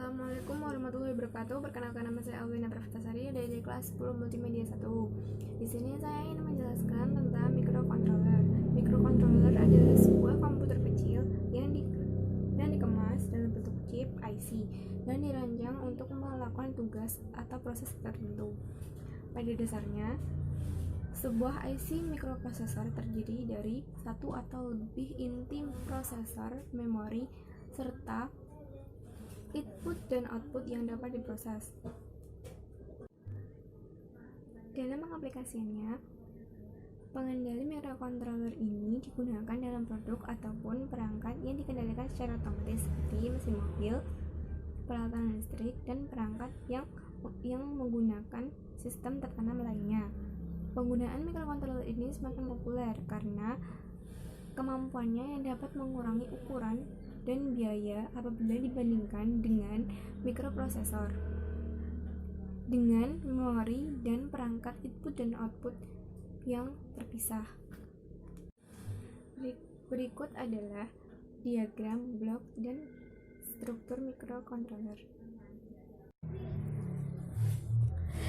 Assalamualaikum warahmatullahi wabarakatuh. Perkenalkan, nama saya Alwina Pravitasari dari kelas 10 Multimedia 1. Di sini saya ingin menjelaskan tentang microcontroller. Microcontroller adalah sebuah komputer kecil yang dikemas dalam bentuk chip IC dan dirancang untuk melakukan tugas atau proses tertentu. Pada dasarnya, sebuah IC mikroprosesor terdiri dari satu atau lebih inti prosesor, memori, serta input dan output yang dapat diproses. Dalam pengaplikasiannya, pengendali microcontroller ini digunakan dalam produk ataupun perangkat yang dikendalikan secara otomatis seperti mesin mobil, peralatan listrik, dan perangkat yang menggunakan sistem tertanam lainnya. Penggunaan microcontroller ini semakin populer karena kemampuannya yang dapat mengurangi ukuran dan biaya apabila dibandingkan dengan mikroprosesor, dengan memori dan perangkat input dan output yang terpisah. Berikut adalah diagram blok dan struktur mikrocontroller.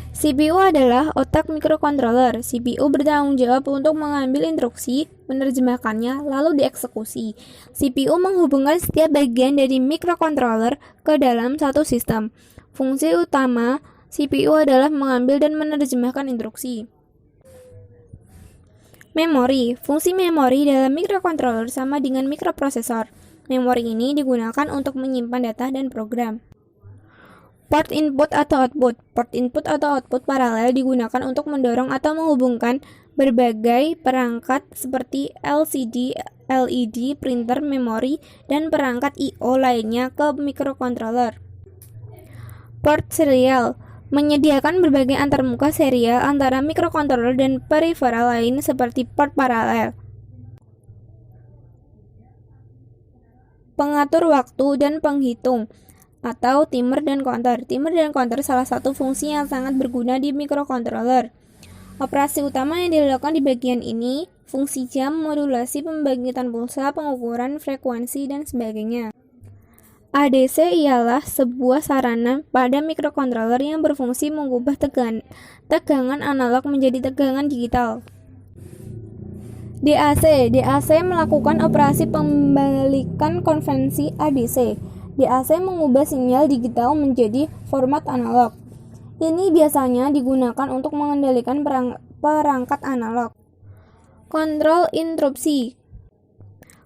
CPU adalah otak mikrocontroller. CPU bertanggung jawab untuk mengambil instruksi, menerjemahkannya, lalu dieksekusi. CPU menghubungkan setiap bagian dari mikrocontroller ke dalam satu sistem. Fungsi utama CPU adalah mengambil dan menerjemahkan instruksi. Memori. Fungsi memori dalam mikrocontroller sama dengan mikroprosesor. Memori ini digunakan untuk menyimpan data dan program. Port input atau output. Port input atau output paralel digunakan untuk mendorong atau menghubungkan berbagai perangkat seperti LCD, LED, printer, memori, dan perangkat I/O lainnya ke mikrocontroller. Port serial menyediakan berbagai antarmuka serial antara mikrocontroller dan peripheral lain seperti port paralel. Pengatur waktu dan penghitung atau timer dan counter. Timer dan counter salah satu fungsi yang sangat berguna di mikrocontroller. Operasi utama yang dilakukan di bagian ini, fungsi jam, modulasi, pembangkitan pulsa, pengukuran frekuensi, dan sebagainya. ADC ialah sebuah sarana pada mikrocontroller yang berfungsi mengubah tegangan analog menjadi tegangan digital. DAC melakukan operasi pembalikan konvensi ADC. DAC mengubah sinyal digital menjadi format analog. Ini biasanya digunakan untuk mengendalikan perangkat analog. Kontrol interupsi.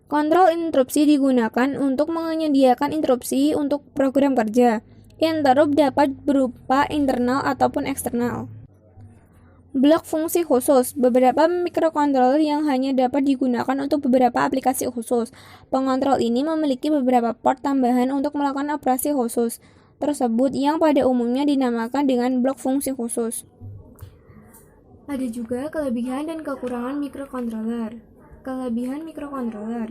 Kontrol interupsi digunakan untuk menyediakan interupsi untuk program kerja. Interrupt dapat berupa internal ataupun eksternal. Blok fungsi khusus. Beberapa mikrocontroller yang hanya dapat digunakan untuk beberapa aplikasi khusus. Pengontrol ini memiliki beberapa port tambahan untuk melakukan operasi khusus tersebut yang pada umumnya dinamakan dengan blok fungsi khusus. Ada juga kelebihan dan kekurangan mikrocontroller. Kelebihan mikrocontroller: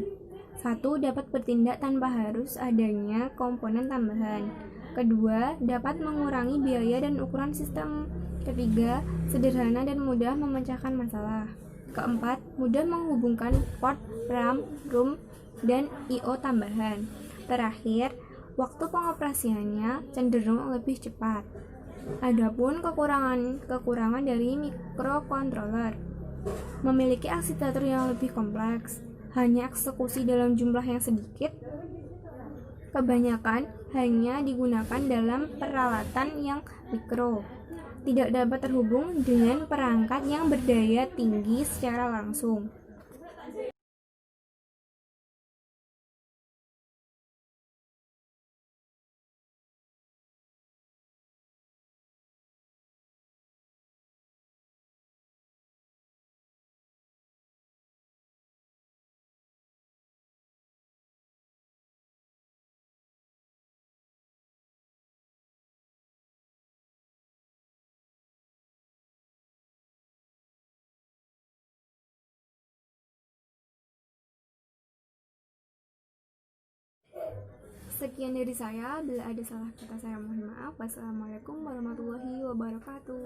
1. Dapat bertindak tanpa harus adanya komponen tambahan. 2. Dapat mengurangi biaya dan ukuran sistem. 3. Sederhana dan mudah memecahkan masalah. 4. Mudah menghubungkan port RAM, ROM, dan I/O tambahan. Terakhir, waktu pengoperasiannya cenderung lebih cepat. Adapun kekurangan dari mikrocontroller: memiliki arsitektur yang lebih kompleks, hanya eksekusi dalam jumlah yang sedikit, kebanyakan hanya digunakan dalam peralatan yang mikro, tidak dapat terhubung dengan perangkat yang berdaya tinggi secara langsung. Sekian dari saya. Bila ada salah kata saya mohon maaf. Wassalamualaikum warahmatullahi wabarakatuh.